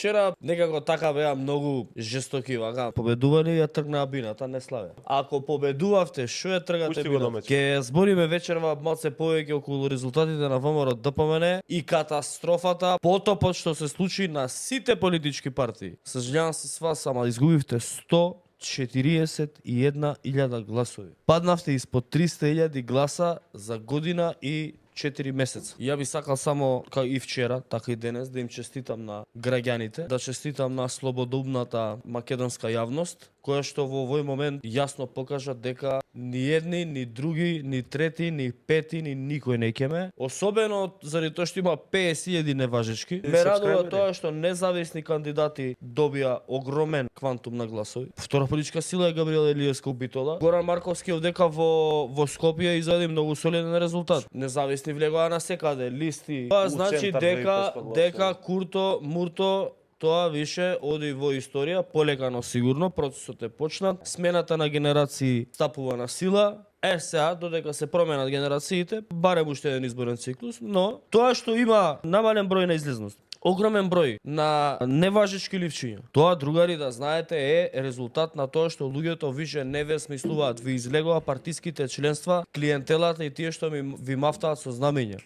Вчера некако така беа многу жестоки, вака победувани ја тргнаа бината, не славе. Ако победувавте, што ја тргате Пусти го бината? домече. Ќе збориме вечерва малце повеќе околу резултатите на ВМРО ДПМН и катастрофата, потопот што се случи на сите политички партии. Сожалявам се с вас, ама изгубивте 141.000 гласови. Паднавте испод 300.000 гласа за година и 4 месеца. Ја би сакал само, како и вчера, така и денес, да им честитам на граѓаните, да честитам на слободумната македонска јавност, која што во овој момент јасно покажа дека ни едни, ни други, ни трети, ни пети, ни никој не кеме. Особено заради тоа што има 50.000 неважечки. Ме радува тоа што независни кандидати добија огромен квантум на гласови. Втора политичка сила е Габриела Илиевска Битола. Горан Марковски овдека во Скопје извади многу солиден резултат. Независни влегоа на секаде, листи. Тоа значи дека Курто Мурто тоа више оди во историја, полекано сигурно, процесот е почнат, смената на генерации стапува на сила. Сега, додека се променат генерациите, барем уште еден изборен циклус, но тоа што има намален број на излезност, огромен број на неважечки ливчиња. Тоа, другари, да знаете, е резултат на тоа што луѓето више не ве смислуваат, ви излегува партиските членства, клиентелата и тие што ви мафтаат со знамења.